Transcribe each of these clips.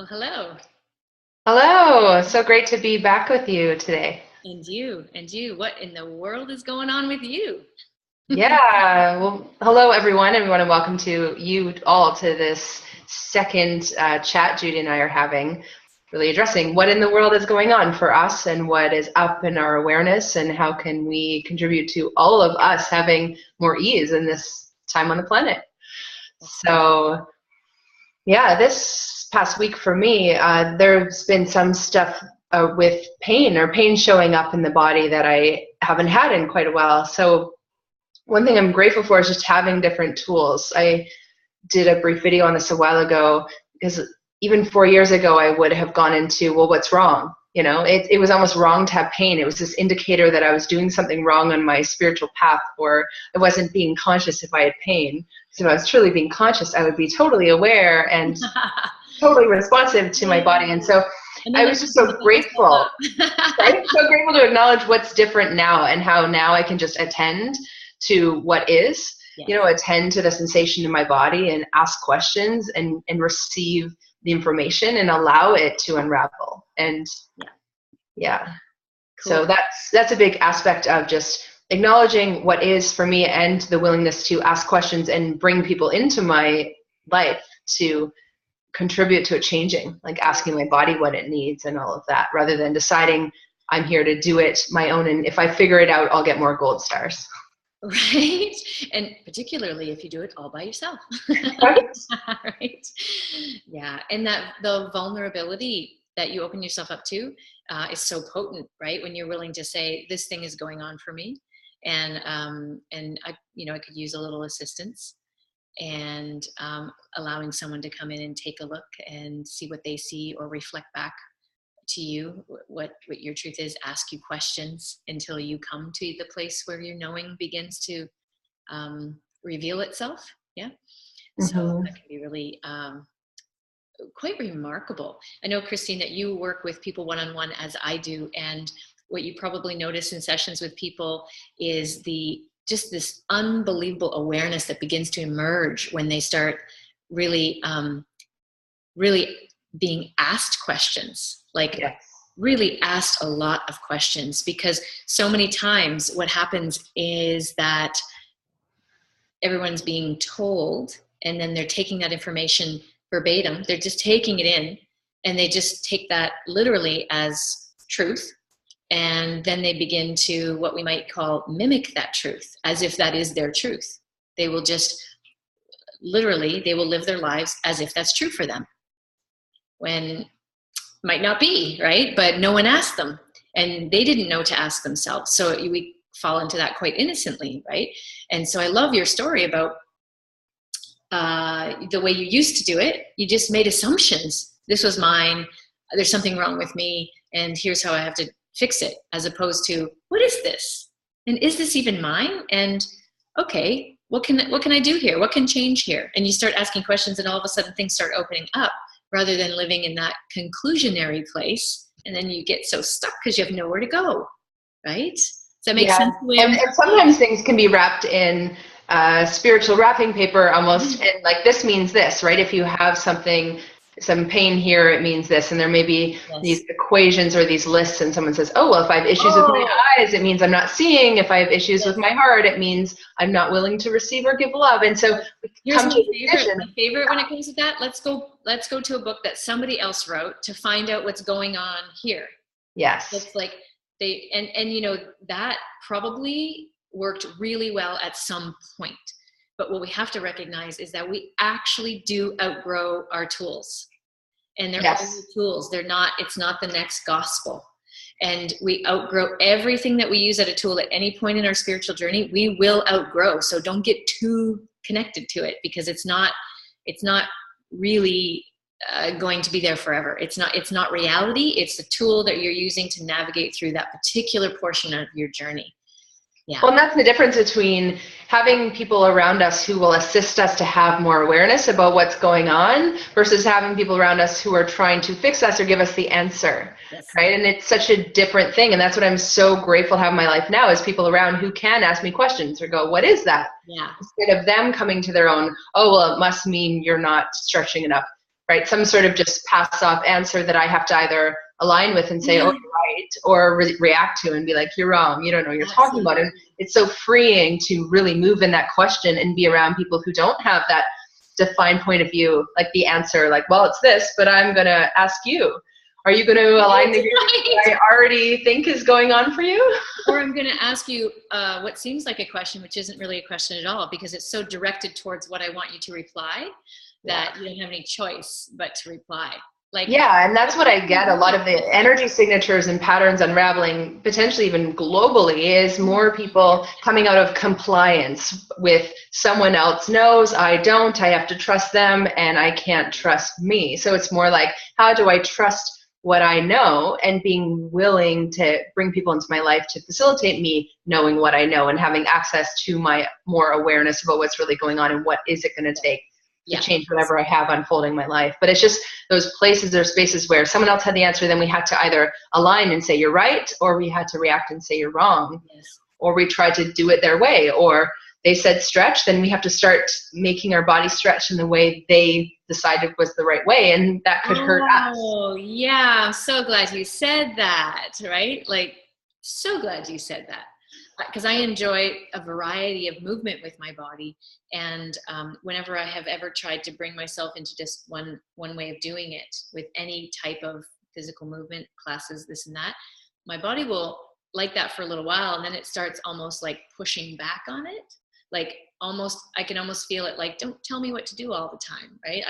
Well, hello. Hello, so great to be back with you today. And you. What in the world is going on with you? Yeah, well, hello everyone, and welcome to you all to this second chat Judy and I are having, really addressing what in the world is going on for us and what is up in our awareness and how can we contribute to all of us having more ease in this time on the planet. So, yeah, this past week for me, there's been some stuff with pain showing up in the body that I haven't had in quite a while. So one thing I'm grateful for is just having different tools. I did a brief video on this a while ago because even 4 years ago, I would have gone into, well, what's wrong? You know, it was almost wrong to have pain. It was this indicator that I was doing something wrong on my spiritual path, or I wasn't being conscious if I had pain. So if I was truly being conscious, I would be totally aware and totally responsive to my body. And so And I then was just so grateful, right? So grateful to acknowledge what's different now and how now I can just attend to what is, attend to the sensation in my body and ask questions and receive the information and allow it to unravel. And yeah. Cool. So that's a big aspect of just acknowledging what is for me and the willingness to ask questions and bring people into my life to contribute to it changing, like asking my body what it needs and all of that, rather than deciding I'm here to do it my own, and if I figure it out, I'll get more gold stars. Right. And particularly if you do it all by yourself. Right. Right. Yeah. And that the vulnerability that you open yourself up to is so potent, right? When you're willing to say, this thing is going on for me. And I could use a little assistance, and allowing someone to come in and take a look and see what they see, or reflect back to you what your truth is, ask you questions until you come to the place where your knowing begins to reveal itself. Yeah. So that can be really quite remarkable. I know, Christine, that you work with people one-on-one as I do, and what you probably notice in sessions with people is just this unbelievable awareness that begins to emerge when they start really really being asked questions, really asked a lot of questions, because so many times what happens is that everyone's being told, and then they're taking that information verbatim, they're just taking it in, and they just take that literally as truth. And then they begin to, what we might call, mimic that truth as if that is their truth. They will just literally, they will live their lives as if that's true for them, when might not be, right? But no one asked them, and they didn't know to ask themselves. So we fall into that quite innocently, right? And so I love your story about the way you used to do it. You just made assumptions. This was mine. There's something wrong with me, and here's how I have to fix it, as opposed to, what is this? And is this even mine? And okay, what can I do here? What can change here? And you start asking questions, and all of a sudden things start opening up, rather than living in that conclusionary place. And then you get so stuck because you have nowhere to go, right? Does that make sense? And sometimes things can be wrapped in spiritual wrapping paper almost, and like, this means this, right? If you have some pain here, it means this. And there may be these equations or these lists, and someone says, oh, well, if I have issues with my eyes, it means I'm not seeing. If I have issues with my heart, it means I'm not willing to receive or give love. And so here's my favorite when it comes to that. Let's go to a book that somebody else wrote to find out what's going on here. Yes. It's like that probably worked really well at some point. But what we have to recognize is that we actually do outgrow our tools. And they're only tools. It's not the next gospel. And we outgrow everything that we use at a tool at any point in our spiritual journey. We will outgrow. So don't get too connected to it, because it's not really going to be there forever. It's not reality. It's a tool that you're using to navigate through that particular portion of your journey. Yeah. Well, and that's the difference between having people around us who will assist us to have more awareness about what's going on, versus having people around us who are trying to fix us or give us the answer, right? And it's such a different thing. And that's what I'm so grateful to have in my life now, is people around who can ask me questions or go, what is that? Yeah. Instead of them coming to their own, oh, well, it must mean you're not stretching enough, right? Some sort of just pass off answer that I have to either align with and say, oh, you're right, or react to and be like, you're wrong, you don't know what you're talking about. And it's so freeing to really move in that question and be around people who don't have that defined point of view, like the answer, like, well, it's this, but I'm going to ask you, are you going to align the what I already think is going on for you? Or I'm going to ask you what seems like a question, which isn't really a question at all, because it's so directed towards what I want you to reply that you don't have any choice but to reply. Like, yeah, and that's what I get. A lot of the energy signatures and patterns unraveling, potentially even globally, is more people coming out of compliance with someone else knows, I don't, I have to trust them, and I can't trust me. So it's more like, how do I trust what I know, and being willing to bring people into my life to facilitate me knowing what I know and having access to my more awareness about what's really going on and what is it going to take to change whatever I have unfolding my life. But it's just those places or spaces where someone else had the answer, then we had to either align and say you're right, or we had to react and say you're wrong, or we tried to do it their way, or they said stretch, then we have to start making our body stretch in the way they decided was the right way, and that could hurt us. Oh, yeah, I'm so glad you said that, right? Like, so glad you said that. Because I enjoy a variety of movement with my body, and whenever I have ever tried to bring myself into just one way of doing it with any type of physical movement, classes, this and that, my body will like that for a little while, and then it starts almost like pushing back on it. Like I can almost feel it like, don't tell me what to do all the time, right?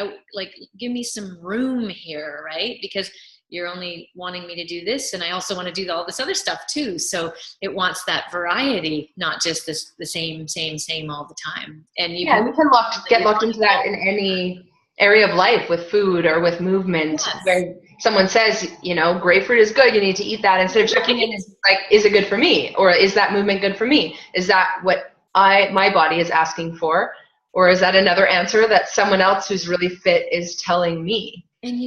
Give me some room here, right? Because you're only wanting me to do this, and I also want to do all this other stuff too. So it wants that variety, not just the same all the time. And we can get locked into that in any area of life, with food or with movement, where someone says, grapefruit is good, you need to eat that, instead of checking in, is like, is it good for me? Or is that movement good for me? Is that what my body is asking for? Or is that another answer that someone else who's really fit is telling me? And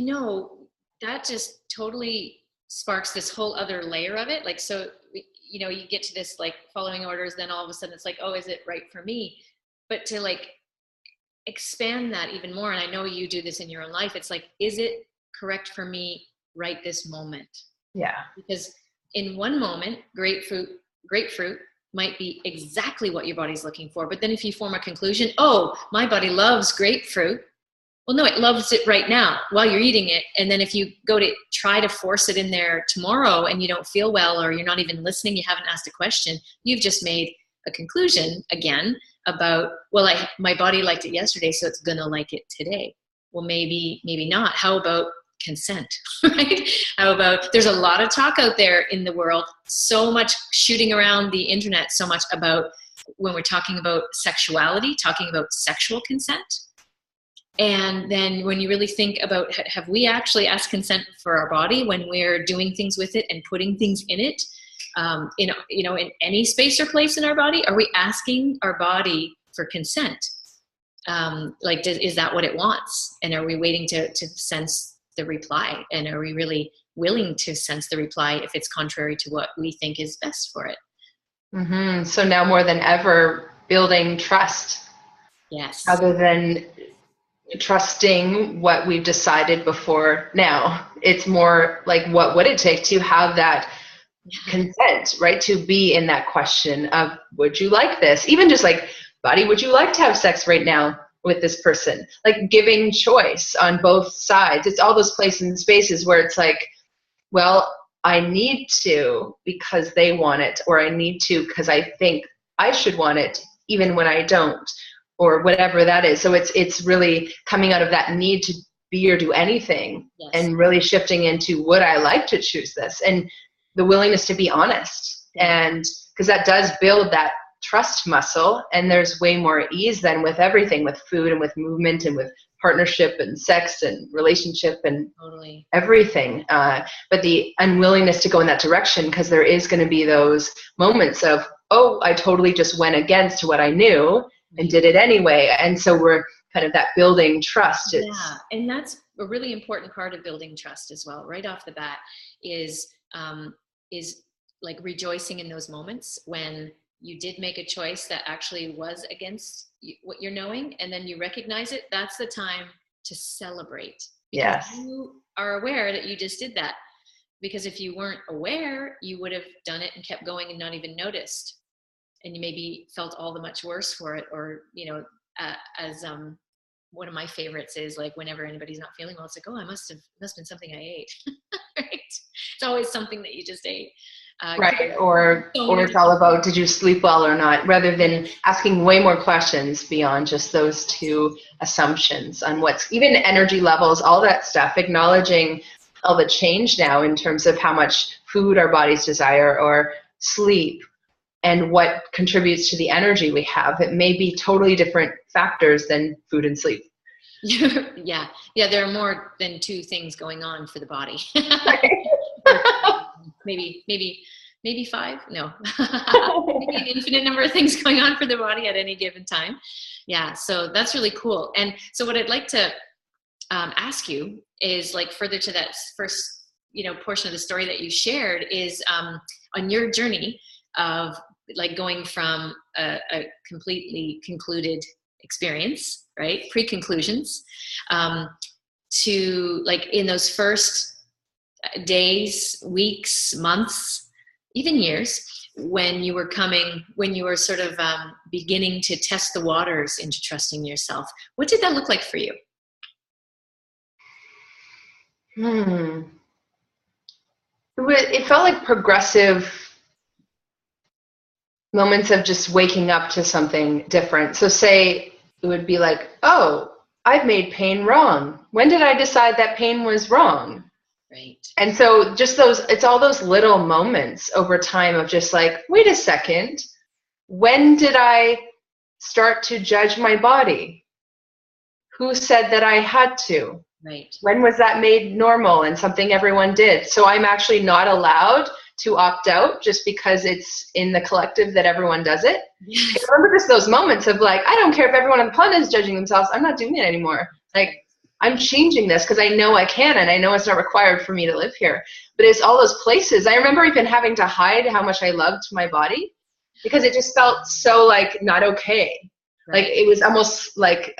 that just totally sparks this whole other layer of it. Like, so, you get to this, like, following orders, then all of a sudden it's like, oh, is it right for me? But to like expand that even more, and I know you do this in your own life, it's like, is it correct for me right this moment? Yeah. Because in one moment, grapefruit might be exactly what your body's looking for. But then if you form a conclusion, oh, my body loves grapefruit. Well, no, it loves it right now while you're eating it. And then if you go to try to force it in there tomorrow and you don't feel well, or you're not even listening, you haven't asked a question, you've just made a conclusion again about, well, my body liked it yesterday, so it's going to like it today. Well, maybe not. How about consent, right? How about, there's a lot of talk out there in the world, so much shooting around the internet, so much about when we're talking about sexuality, talking about sexual consent. And then when you really think about, have we actually asked consent for our body when we're doing things with it and putting things in it, in any space or place in our body? Are we asking our body for consent? Is that what it wants? And are we waiting to sense the reply? And are we really willing to sense the reply if it's contrary to what we think is best for it? Mm-hmm. So now more than ever, building trust. Yes. Rather than trusting what we've decided before now. It's more like, what would it take to have that consent, right? To be in that question of, would you like this? Even just like, buddy, would you like to have sex right now with this person? Like, giving choice on both sides. It's all those places and spaces where it's like, well, I need to because they want it, or I need to because I think I should want it, even when I don't, or whatever that is. So it's really coming out of that need to be or do anything, and really shifting into, would I like to choose this? And the willingness to be honest. And because that does build that trust muscle, and there's way more ease than with everything, with food and with movement and with partnership and sex and relationship and everything. But the unwillingness to go in that direction, because there is going to be those moments of, oh, I totally just went against what I knew and did it anyway. And so we're kind of that building trust. And that's a really important part of building trust as well. Right off the bat is like rejoicing in those moments when you did make a choice that actually was against what you're knowing, and then you recognize it. That's the time to celebrate, because Yes. you are aware that you just did that. Because if you weren't aware, you would have done it and kept going and not even noticed, and you maybe felt all the much worse for it. Or, as one of my favorites is, like, whenever anybody's not feeling well, it's like, oh, it must have been something I ate. Right? It's always something that you just ate. Right. Or So many it's all about, did you sleep well or not, rather than Yes. asking way more questions beyond just those two assumptions on what's even energy levels, all that stuff, acknowledging all the change now in terms of how much food our bodies desire or sleep and what contributes to the energy we have. It may be totally different factors than food and sleep. Yeah. There are more than two things going on for the body. maybe five. No. Maybe an infinite number of things going on for the body at any given time. Yeah, so that's really cool. And so what I'd like to ask you is, like, further to that first portion of the story that you shared, is on your journey of, like, going from a completely concluded experience, right, pre-conclusions, to, like, in those first days, weeks, months, even years, when you were sort of beginning to test the waters into trusting yourself. What did that look like for you? It felt like progressive moments of just waking up to something different. So say it would be like, oh, I've made pain wrong. When did I decide that pain was wrong? Right. And so just it's all those little moments over time of just like, wait a second, when did I start to judge my body? Who said that I had to? Right. When was that made normal and something everyone did? So I'm actually not allowed to opt out just because it's in the collective that everyone does it. Yes. I remember just those moments of like, I don't care if everyone on the planet is judging themselves. I'm not doing it anymore. Like, I'm changing this because I know I can, and I know it's not required for me to live here. But it's all those places. I remember even having to hide how much I loved my body because it just felt so, like, not okay. Right. Like, it was almost like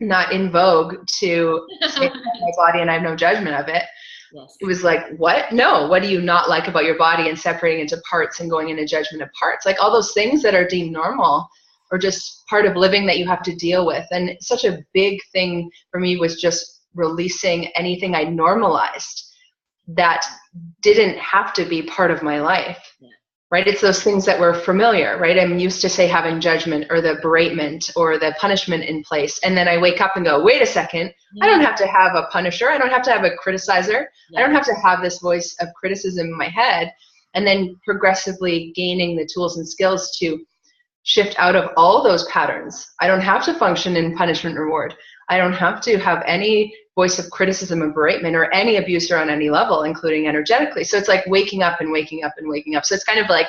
not in vogue to say my body and I have no judgment of it. Yes. It was like, what? No, what do you not like about your body, and separating into parts and going into judgment of parts? Like, all those things that are deemed normal or just part of living that you have to deal with. And such a big thing for me was just releasing anything I normalized that didn't have to be part of my life. Yeah. Right? It's those things that were familiar, right? I'm used to, say, having judgment or the beratement or the punishment in place. And then I wake up and go, wait a second, I don't have to have a punisher. I don't have to have a criticizer. Yeah. I don't have to have this voice of criticism in my head. And then progressively gaining the tools and skills to shift out of all those patterns. I don't have to function in punishment reward. I don't have to have any voice of criticism and beratement or any abuser on any level, including energetically. So it's like waking up and waking up and waking up. So it's kind of like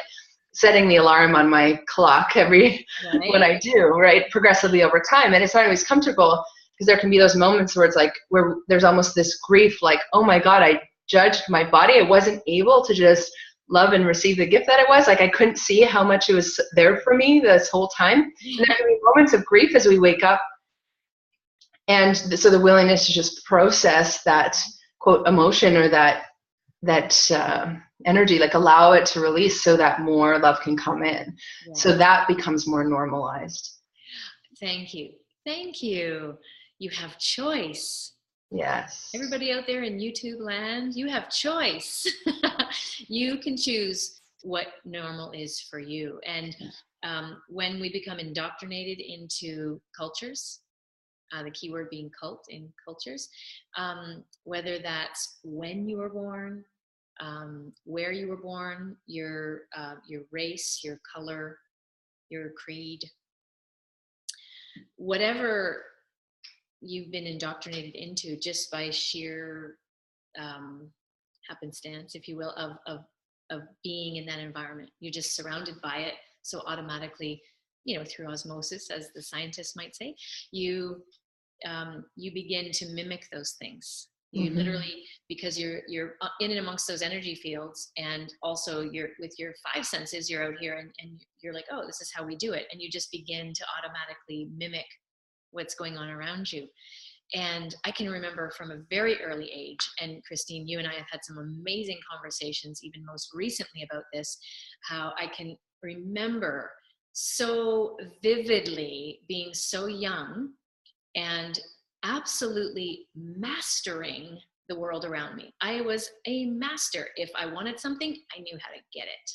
setting the alarm on my clock every when I do, right, progressively over time. And it's not always comfortable because there can be those moments where it's like, where there's almost this grief, like, oh my God, I judged my body. I wasn't able to just love and receive the gift that it was. Like, I couldn't see how much it was there for me this whole time. And there can be moments of grief as we wake up. And so the willingness to just process that, quote, emotion or that energy, like allow it to release so that more love can come in. Yeah. So that becomes more normalized. Thank you. Thank you. You have choice. Yes. Everybody out there in YouTube land, you have choice. You can choose what normal is for you. And when we become indoctrinated into cultures, the key word being cult in cultures, whether that's when you were born, where you were born, your race, your color, your creed, whatever you've been indoctrinated into just by sheer happenstance, if you will, of being in that environment. You're just surrounded by it. So automatically, through osmosis, as the scientists might say, you begin to mimic those things. You literally, because you're in and amongst those energy fields, and also you're with your five senses, you're out here and you're like, oh, this is how we do it. And you just begin to automatically mimic what's going on around you. And I can remember from a very early age, and Christine, you and I have had some amazing conversations, even most recently about this, how I can remember so vividly being so young and absolutely mastering the world around me. I was a master. If I wanted something, I knew how to get it.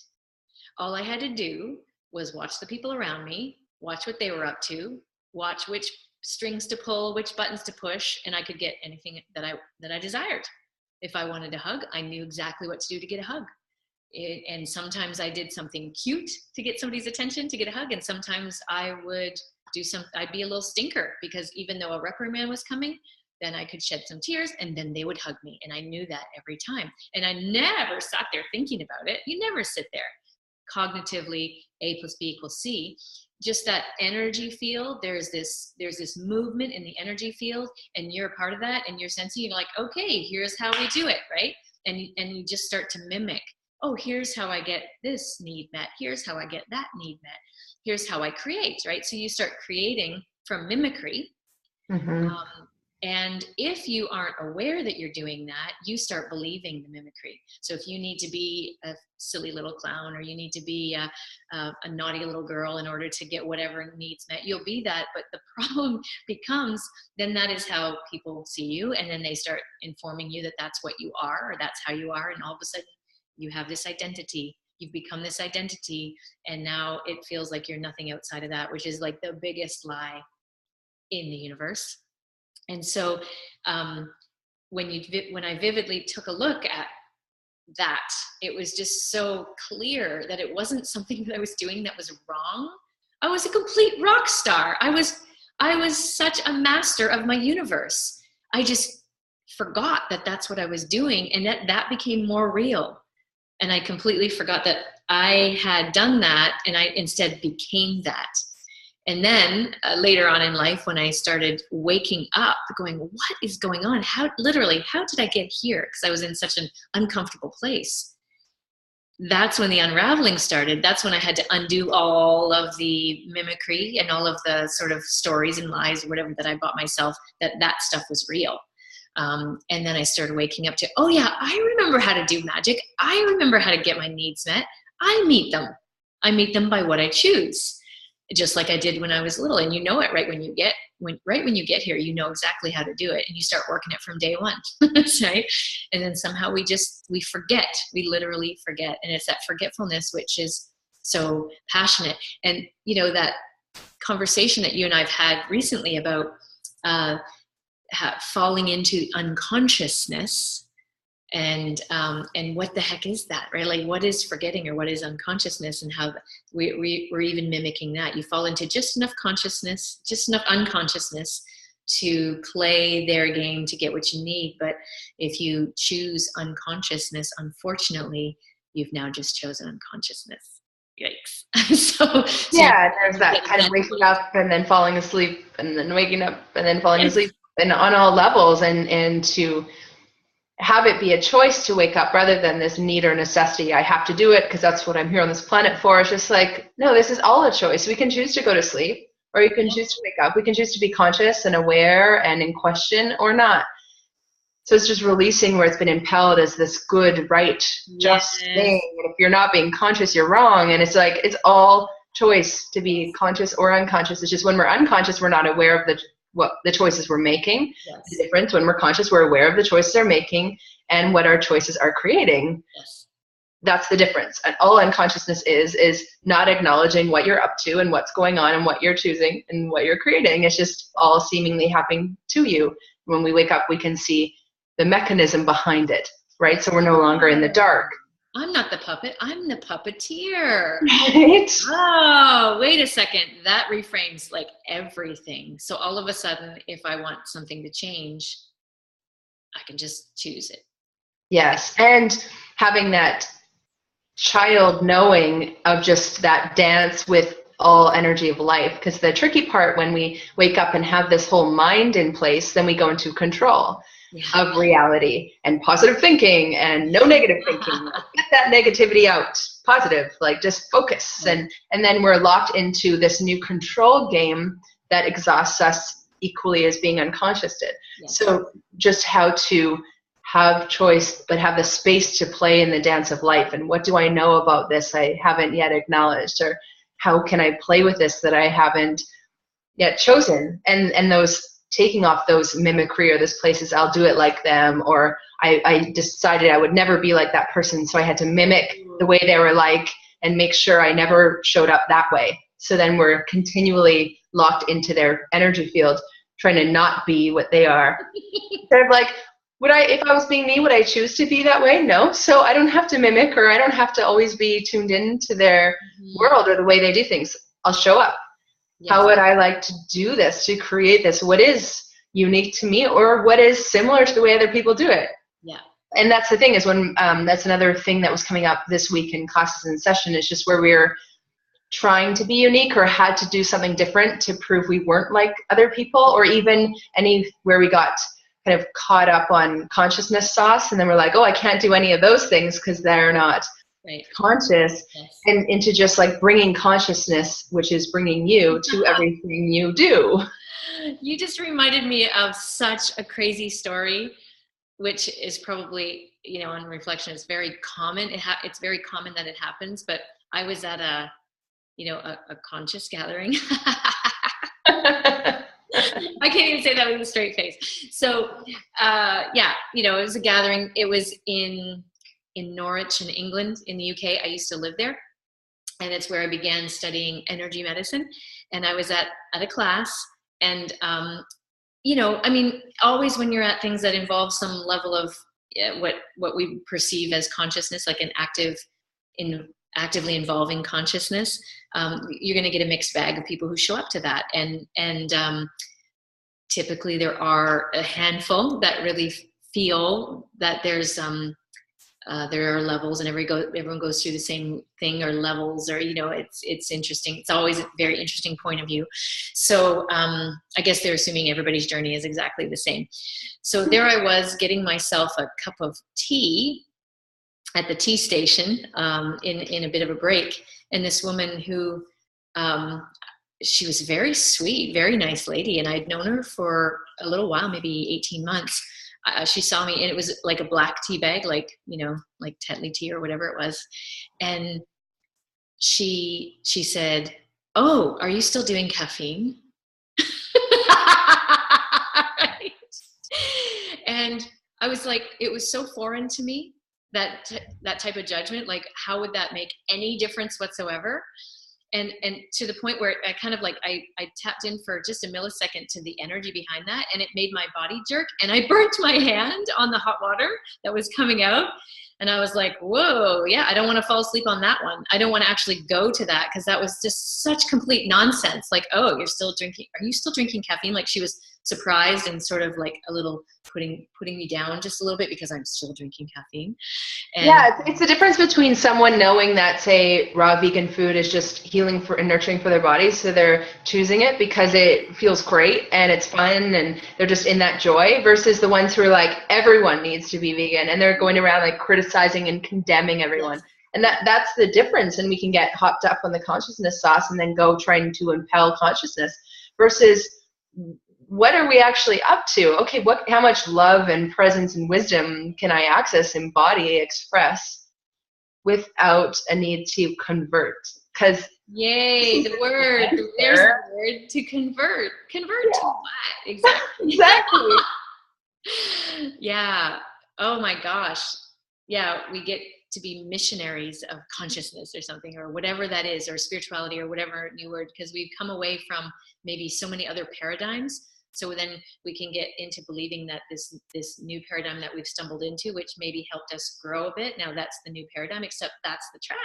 All I had to do was watch the people around me, watch what they were up to, watch which strings to pull, which buttons to push, and I could get anything that I desired. If I wanted a hug, I knew exactly what to do to get a hug. And sometimes I did something cute to get somebody's attention, to get a hug, and sometimes I would I'd be a little stinker, because even though a reprimand was coming, then I could shed some tears and then they would hug me. And I knew that every time. And I never sat there thinking about it. You never sit there cognitively, A plus B equals C. Just that energy field, there's this movement in the energy field, and you're a part of that, and you're sensing, you're like, okay, here's how we do it, right? And you just start to mimic, oh, here's how I get this need met, here's how I get that need met, here's how I create, right? So you start creating from mimicry. Mm-hmm. And if you aren't aware that you're doing that, you start believing the mimicry. So if you need to be a silly little clown, or you need to be a naughty little girl in order to get whatever needs met, you'll be that. But the problem becomes, then that is how people see you. And then they start informing you that that's what you are, or that's how you are. And all of a sudden you have this identity. You've become this identity. And now it feels like you're nothing outside of that, which is like the biggest lie in the universe. And so when I vividly took a look at that, it was just so clear that it wasn't something that I was doing that was wrong. I was a complete rock star. I was such a master of my universe. I just forgot that that's what I was doing, and that became more real. And I completely forgot that I had done that, and I instead became that. And then later on in life, when I started waking up, going, what is going on? How did I get here? Because I was in such an uncomfortable place. That's when the unraveling started. That's when I had to undo all of the mimicry and all of the sort of stories and lies or whatever that I bought myself, that stuff was real. And then I started waking up to, oh yeah, I remember how to do magic. I remember how to get my needs met. I meet them by what I choose. Just like I did when I was little. And you know it right when you get here, you know exactly how to do it, and you start working it from day one. Right? And then somehow we forget. We literally forget. And it's that forgetfulness which is so passionate. And you know, that conversation that you and I've had recently about falling into unconsciousness, and what the heck is that, right? Like, what is forgetting, or what is unconsciousness, and how we're even mimicking that. You fall into just enough consciousness, just enough unconsciousness to play their game to get what you need. But if you choose unconsciousness, unfortunately, you've now just chosen unconsciousness. Yikes. so Yeah, there's that kind of waking up and then falling asleep, and then waking up and then falling asleep, and on all levels, and to have it be a choice to wake up rather than this need or necessity. I have to do it because that's what I'm here on this planet for. It's just like, no, this is all a choice. We can choose to go to sleep, or you can choose to wake up. We can choose to be conscious and aware and in question, or not. So it's just releasing where it's been impelled as this good, right, just thing. And if you're not being conscious, you're wrong. And it's like, it's all choice to be conscious or unconscious. It's just when we're unconscious, we're not aware of what the choices we're making. Yes. The difference, when we're conscious, we're aware of the choices we're making and what our choices are creating. Yes. That's the difference. And all unconsciousness is not acknowledging what you're up to and what's going on and what you're choosing and what you're creating. It's just all seemingly happening to you. When we wake up, we can see the mechanism behind it, right? So we're no longer in the dark. I'm not the puppet, I'm the puppeteer. Right? Oh, wait a second. That reframes like everything. So all of a sudden, if I want something to change, I can just choose it. Yes. And having that child knowing of just that dance with all energy of life. Because the tricky part, when we wake up and have this whole mind in place, then we go into control of reality and positive thinking and no negative thinking. Get that negativity out. Positive, like just focus. And then we're locked into this new control game that exhausts us equally as being unconscious did. Yes. So just how to have choice, but have the space to play in the dance of life. And what do I know about this I haven't yet acknowledged? Or how can I play with this that I haven't yet chosen? And those taking off those mimicry or those places, I'll do it like them, or I decided I would never be like that person, so I had to mimic the way they were like and make sure I never showed up that way. So then we're continually locked into their energy field, trying to not be what they are. They're like, if I was being me, would I choose to be that way? No. So I don't have to mimic, or I don't have to always be tuned into their world or the way they do things. I'll show up. Yes. How would I like to do this, to create this? What is unique to me, or what is similar to the way other people do it? Yeah. And that's the thing, is when that's another thing that was coming up this week in classes and session, is just where we're trying to be unique or had to do something different to prove we weren't like other people, or even where we got kind of caught up on consciousness sauce, and then we're like, oh, I can't do any of those things because they're not conscious. Yes. And into just like bringing consciousness, which is bringing you to everything you do. You just reminded me of such a crazy story, which is probably, on reflection, it's very common. It's very common that it happens, but I was at a conscious gathering. I can't even say that with a straight face. So, it was a gathering. It was in Norwich in England, in the UK. I used to live there, and it's where I began studying energy medicine. And I was at a class, and always when you're at things that involve some level of what we perceive as consciousness, like an actively involving consciousness, you're going to get a mixed bag of people who show up to that. And typically there are a handful that really feel that there are levels, and everyone goes through the same thing, or levels, or it's interesting. It's always a very interesting point of view. So I guess they're assuming everybody's journey is exactly the same. So there I was, getting myself a cup of tea at the tea station in a bit of a break, and this woman who she was very sweet, very nice lady, and I'd known her for a little while, maybe 18 months. She saw me, and it was like a black tea bag, like Tetley tea or whatever it was. And she said, "Oh, are you still doing caffeine?" Right? And I was like, it was so foreign to me, that type of judgment. Like, how would that make any difference whatsoever? And to the point where I kind of like, I tapped in for just a millisecond to the energy behind that, and it made my body jerk, and I burnt my hand on the hot water that was coming out. And I was like, whoa, yeah, I don't want to fall asleep on that one. I don't want to actually go to that, because that was just such complete nonsense. Like, oh, are you still drinking caffeine? Like, she was surprised and sort of like a little putting me down just a little bit, because I'm still drinking caffeine. And yeah, it's the difference between someone knowing that, say, raw vegan food is just healing for and nurturing for their bodies, so they're choosing it because it feels great and it's fun and they're just in that joy, versus the ones who are like, everyone needs to be vegan, and they're going around like criticizing and condemning everyone. Yes. And that's the difference. And we can get hopped up on the consciousness sauce and then go trying to impel consciousness, versus what are we actually up to? Okay, how much love and presence and wisdom can I access, embody, express without a need to convert? Because yay, the word, there's the word, to convert. Convert to what? Exactly. Exactly. Yeah. Oh my gosh. Yeah, we get to be missionaries of consciousness or something, or whatever that is, or spirituality, or whatever new word, because we've come away from maybe so many other paradigms. So then we can get into believing that this new paradigm that we've stumbled into, which maybe helped us grow a bit, now that's the new paradigm, except that's the trap.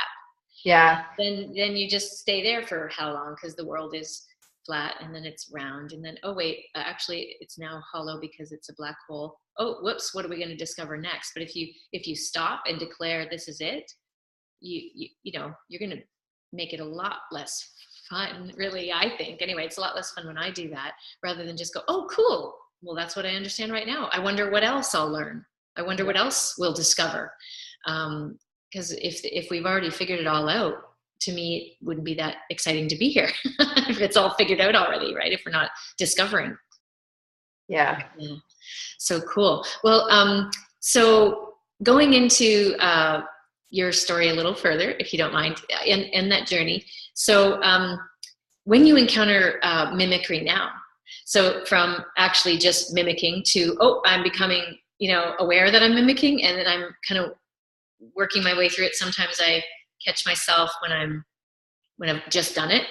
Yeah. Then you just stay there for how long? Because the world is flat, and then it's round, and then, oh wait, actually it's now hollow because it's a black hole. Oh, whoops, what are we going to discover next? But if you stop and declare this is it, you're going to make it a lot less fun, really, I think. Anyway, it's a lot less fun when I do that, rather than just go, oh, cool. Well, that's what I understand right now. I wonder what else I'll learn. I wonder what else we'll discover. Because if we've already figured it all out, to me, it wouldn't be that exciting to be here if it's all figured out already, right? If we're not discovering. Yeah. Yeah. So cool. Well, so going into your story a little further, if you don't mind, in that journey. So when you encounter mimicry now, so from actually just mimicking to, oh, I'm becoming, aware that I'm mimicking, and then I'm kind of working my way through it. Sometimes I catch myself when I've just done it,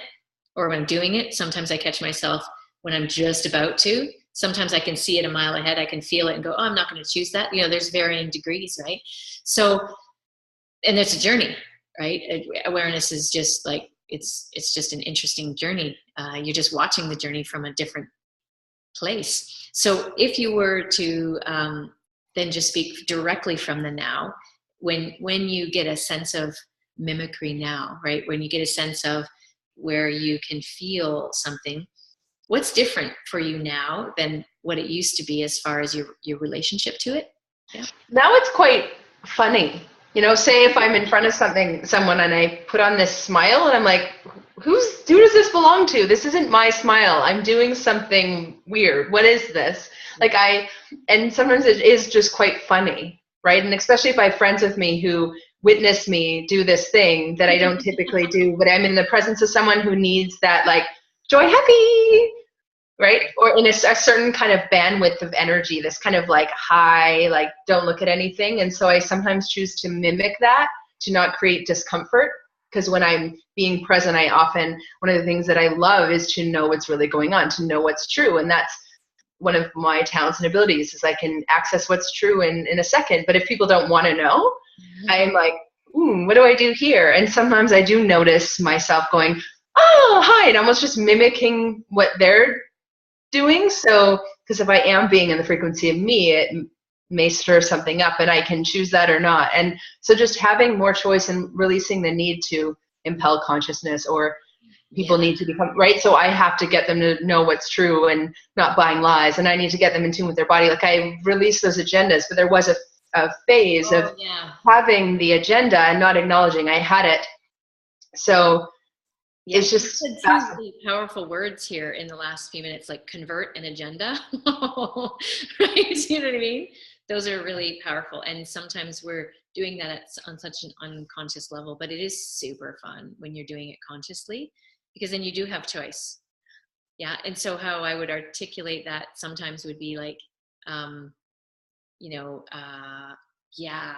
or when I'm doing it. Sometimes I catch myself when I'm just about to. Sometimes I can see it a mile ahead. I can feel it and go, oh, I'm not going to choose that. There's varying degrees, right? So, and it's a journey, right? Awareness is just like, it's just an interesting journey. You're just watching the journey from a different place. So if you were to then just speak directly from the now, when you get a sense of mimicry now, right? When you get a sense of where you can feel something, what's different for you now than what it used to be as far as your relationship to it? Yeah. Now it's quite funny. Say if I'm in front of someone and I put on this smile and I'm like, who does this belong to? This isn't my smile. I'm doing something weird. What is this? And sometimes it is just quite funny, right? And especially if I have friends with me who witness me do this thing that I don't typically do, but I'm in the presence of someone who needs that like joy, happy, right? Or in a certain kind of bandwidth of energy, this kind of like high, like don't look at anything. And so I sometimes choose to mimic that to not create discomfort. Because when I'm being present, one of the things that I love is to know what's really going on, to know what's true. And that's one of my talents and abilities, is I can access what's true in a second. But if people don't want to know, I'm like, what do I do here? And sometimes I do notice myself going, oh, hi, and almost just mimicking what they're doing. So, because if I am being in the frequency of me, it may stir something up, and I can choose that or not. And so just having more choice and releasing the need to impel consciousness, or people need to become, right? So I have to get them to know what's true and not buying lies, and I need to get them in tune with their body. Like I released those agendas, but there was a phase of having the agenda and not acknowledging I had it. So it's just you said two really powerful words here in the last few minutes, like convert and agenda. Right? You know what I mean? Those are really powerful. And sometimes we're doing that on such an unconscious level, but it is super fun when you're doing it consciously, because then you do have choice. Yeah. And so how I would articulate that sometimes would be like,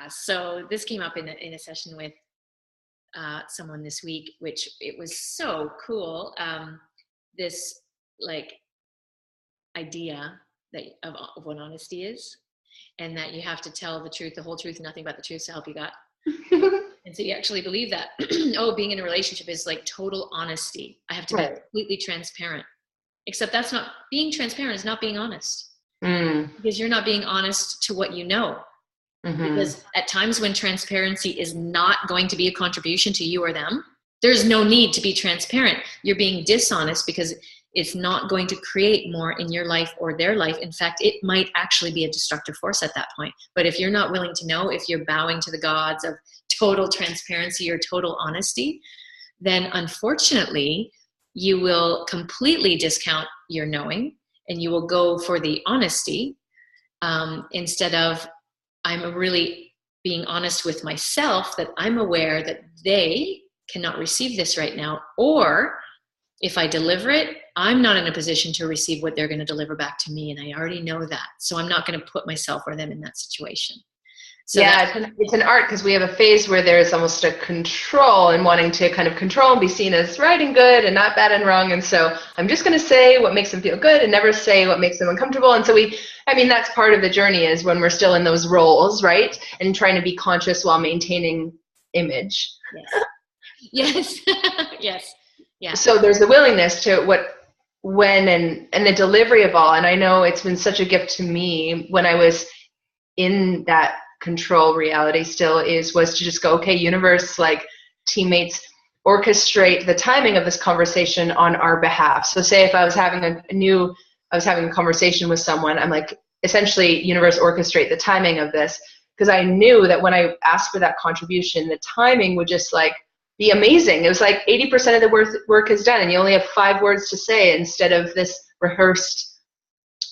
so this came up in a session with someone this week, which it was so cool. This like idea that of what honesty is, and that you have to tell the truth, the whole truth, nothing but the truth, so help you God. And so you actually believe that, being in a relationship is like total honesty. I have to be completely transparent. Except that's not being transparent, is not being honest. Because you're not being honest to what you know. Because at times when transparency is not going to be a contribution to you or them, there's no need to be transparent. You're being dishonest because it's not going to create more in your life or their life. In fact, it might actually be a destructive force at that point. But if you're not willing to know, if you're bowing to the gods of total transparency or total honesty, then unfortunately, you will completely discount your knowing, and you will go for the honesty instead of, I'm really being honest with myself that I'm aware that they cannot receive this right now. Or if I deliver it, I'm not in a position to receive what they're going to deliver back to me. And I already know that. So I'm not going to put myself or them in that situation. So it's an art, because we have a phase where there's almost a control and wanting to kind of control and be seen as right and good and not bad and wrong. And so I'm just going to say what makes them feel good and never say what makes them uncomfortable. And so that's part of the journey, is when we're still in those roles, right? And trying to be conscious while maintaining image. Yes. Yes. Yeah. So there's the willingness to when and the delivery of all. And I know it's been such a gift to me when I was in that control reality was to just go, okay, universe, like teammates, orchestrate the timing of this conversation on our behalf. So say if I was having a conversation with someone, I'm like, essentially, universe, orchestrate the timing of this, because I knew that when I asked for that contribution, the timing would just like be amazing. It was like 80% of the work is done, and you only have 5 words to say instead of this rehearsed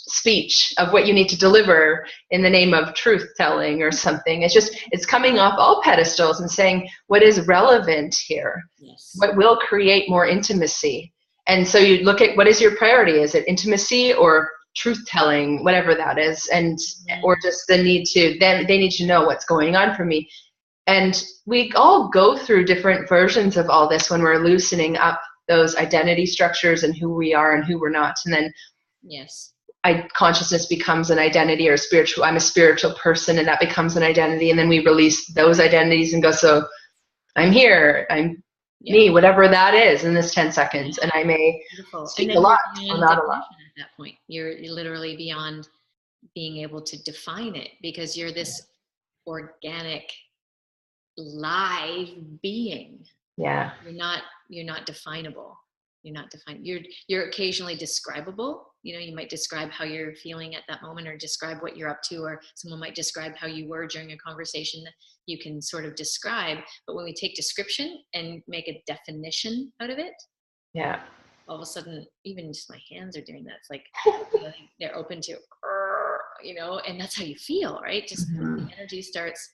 speech of what you need to deliver in the name of truth telling or something. It's coming off all pedestals and saying what is relevant here, Yes. what will create more intimacy. And so you look at what is your priority? Is it intimacy or truth telling, whatever that is, and or just the need to, then they need to know what's going on for me. And we all go through different versions of all this when we're loosening up those identity structures and who we are and who we're not. And then yes, consciousness becomes an identity, or spiritual, I'm a spiritual person, and that becomes an identity. And then we release those identities and go, so I'm here, I'm me, whatever that is in this 10 seconds. And I may speak a lot or not a lot. At that point, you're literally beyond being able to define it, because you're this organic, live being. Yeah. You're not definable. You're not defined. You're occasionally describable. You might describe how you're feeling at that moment, or describe what you're up to, or someone might describe how you were during a conversation that you can sort of describe. But when we take description and make a definition out of it, yeah, all of a sudden, even just my hands are doing that. It's like they're open to, and that's how you feel, right? Just the energy starts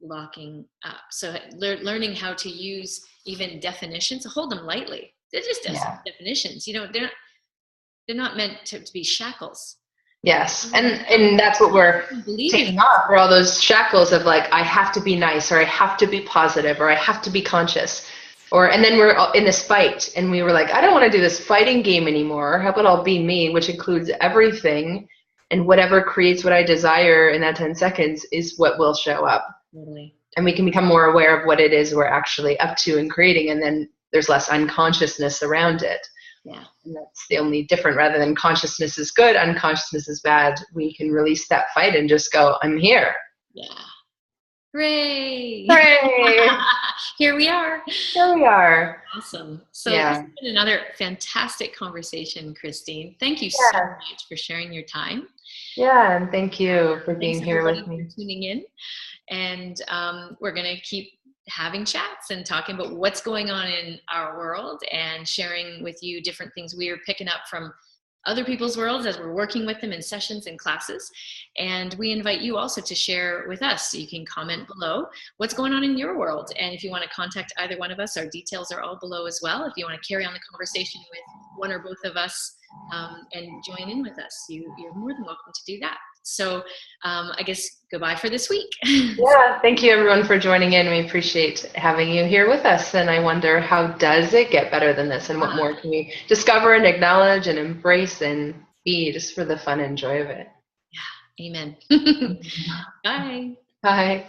locking up. So learning how to use even definitions, hold them lightly. They're just definitions. They're not meant to be shackles. Yes, and that's what we're taking off, for all those shackles of like, I have to be nice, or I have to be positive, or I have to be conscious, and then we're in this fight, and we were like, I don't want to do this fighting game anymore. How about I'll be me, which includes everything, and whatever creates what I desire in that 10 seconds is what will show up. Totally. And we can become more aware of what it is we're actually up to and creating, and then there's less unconsciousness around it. Yeah. And that's the only different, rather than consciousness is good, unconsciousness is bad. We can release that fight and just go, I'm here. Yeah. Hooray! Hooray! Here we are. Here we are. Awesome. So this has been another fantastic conversation, Christine. Thank you so much for sharing your time. Yeah, and thank you for being here with me. For tuning in. And we're going to keep having chats and talking about what's going on in our world, and sharing with you different things we are picking up from other people's worlds as we're working with them in sessions and classes. And we invite you also to share with us. So you can comment below what's going on in your world. And if you want to contact either one of us, our details are all below as well. If you want to carry on the conversation with one or both of us and join in with us, you're more than welcome to do that. So I guess goodbye for this week. Yeah, thank you everyone for joining in. We appreciate having you here with us. And I wonder, how does it get better than this? And what more can we discover and acknowledge and embrace and be, just for the fun and joy of it? Yeah, amen. Bye. Bye.